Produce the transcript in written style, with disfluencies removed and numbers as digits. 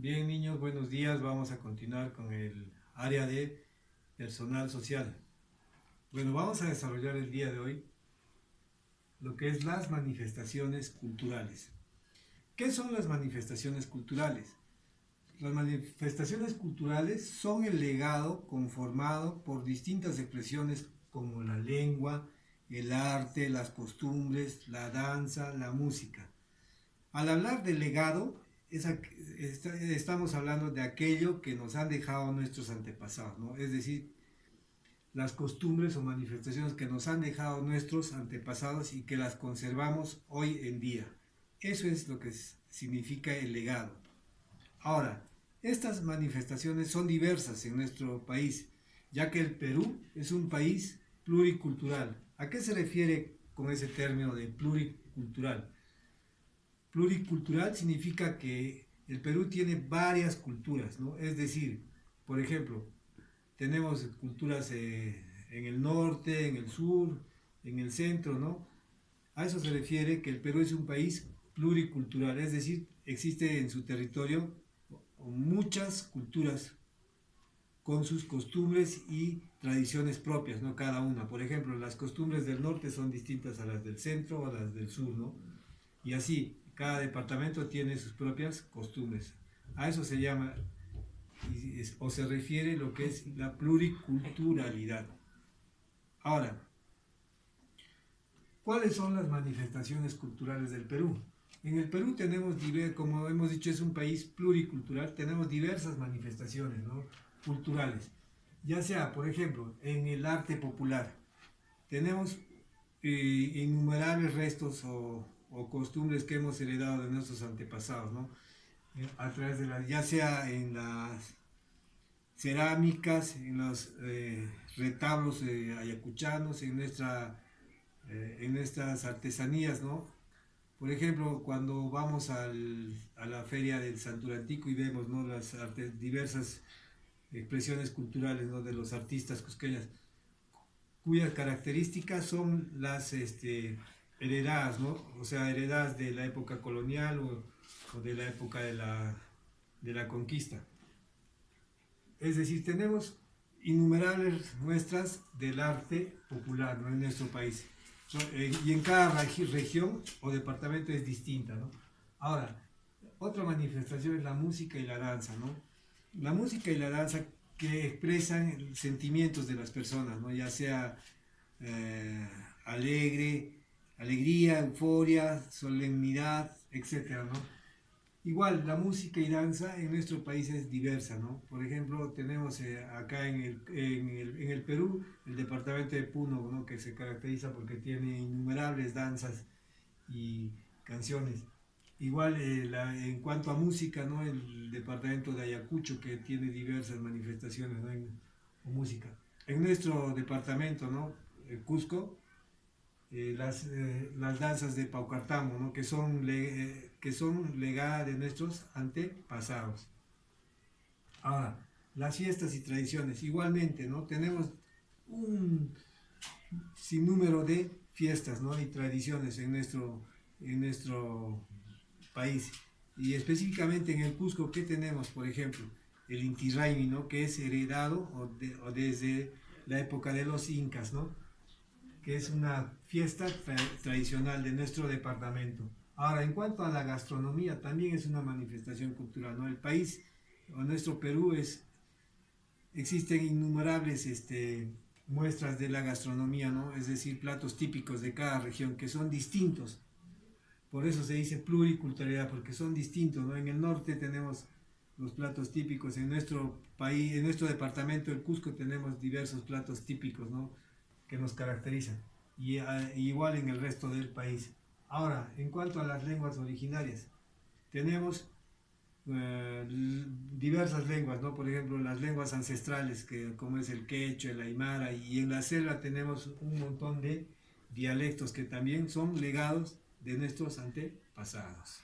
Bien, niños, buenos días. Vamos a continuar con el área de personal social. Bueno, vamos a desarrollar el día de hoy lo que es las manifestaciones culturales. ¿Qué son las manifestaciones culturales? Las manifestaciones culturales son el legado conformado por distintas expresiones como la lengua, el arte, las costumbres, la danza, la música. Al hablar de legado, estamos hablando de aquello que nos han dejado nuestros antepasados, ¿no? Es decir, las costumbres o manifestaciones que nos han dejado nuestros antepasados y que las conservamos hoy en día. Eso es lo que significa el legado. Ahora, estas manifestaciones son diversas en nuestro país, ya que el Perú es un país pluricultural. ¿A qué se refiere con ese término de pluricultural? Pluricultural significa que el Perú tiene varias culturas, ¿no? Es decir, por ejemplo, tenemos culturas en el norte, en el sur, en el centro, ¿no? A eso se refiere que el Perú es un país pluricultural, es decir, existe en su territorio muchas culturas con sus costumbres y tradiciones propias, ¿no? Cada una. Por ejemplo, las costumbres del norte son distintas a las del centro o a las del sur, ¿no? Y así, cada departamento tiene sus propias costumbres. A eso se llama o se refiere lo que es la pluriculturalidad. Ahora, ¿cuáles son las manifestaciones culturales del Perú? En el Perú tenemos, como hemos dicho, es un país pluricultural, tenemos diversas manifestaciones, ¿no?, culturales. Ya sea, por ejemplo, en el arte popular, tenemos innumerables restos o costumbres que hemos heredado de nuestros antepasados, ¿no? A través de ya sea en las cerámicas, en los retablos ayacuchanos, en nuestras artesanías, ¿no? Por ejemplo, cuando vamos a la feria del Santurantico y vemos, ¿no?, las diversas expresiones culturales, ¿no?, de los artistas cusqueños, cuyas características son las heredadas, ¿no? O sea, heredadas de la época colonial o de la época de la conquista. Es decir, tenemos innumerables muestras del arte popular, ¿no?, en nuestro país. Y en cada región o departamento es distinta, ¿no? Ahora, otra manifestación es la música y la danza, ¿no? La música y la danza que expresan sentimientos de las personas, ¿no? Ya sea alegría, euforia, solemnidad, etcétera, ¿no? Igual, la música y danza en nuestro país es diversa, ¿no? Por ejemplo, tenemos acá en el Perú el departamento de Puno, ¿no?, que se caracteriza porque tiene innumerables danzas y canciones. Igual, en cuanto a música, ¿no?, el departamento de Ayacucho, que tiene diversas manifestaciones, ¿no?, o música. En nuestro departamento, ¿no?, Cusco, las danzas de Paucartambo, ¿no?, que son legadas de nuestros antepasados. Ahora, las fiestas y tradiciones, igualmente, ¿no? Tenemos un sinnúmero de fiestas, ¿no?, y tradiciones en nuestro país. Y específicamente en el Cusco, ¿qué tenemos? Por ejemplo, el Inti Raymi, ¿no?, que es heredado o desde la época de los incas, ¿no?, que es una fiesta tradicional de nuestro departamento. Ahora, en cuanto a la gastronomía, también es una manifestación cultural, ¿no? El país, o nuestro Perú, existen innumerables muestras de la gastronomía, ¿no? Es decir, platos típicos de cada región que son distintos. Por eso se dice pluriculturalidad, porque son distintos, ¿no? En el norte tenemos los platos típicos, en nuestro país, en nuestro departamento, el Cusco, tenemos diversos platos típicos, ¿no?, que nos caracterizan, y igual en el resto del país. Ahora, en cuanto a las lenguas originarias, tenemos diversas lenguas, ¿no? Por ejemplo, las lenguas ancestrales, como es el quechua, el aymara, y en la selva tenemos un montón de dialectos que también son legados de nuestros antepasados.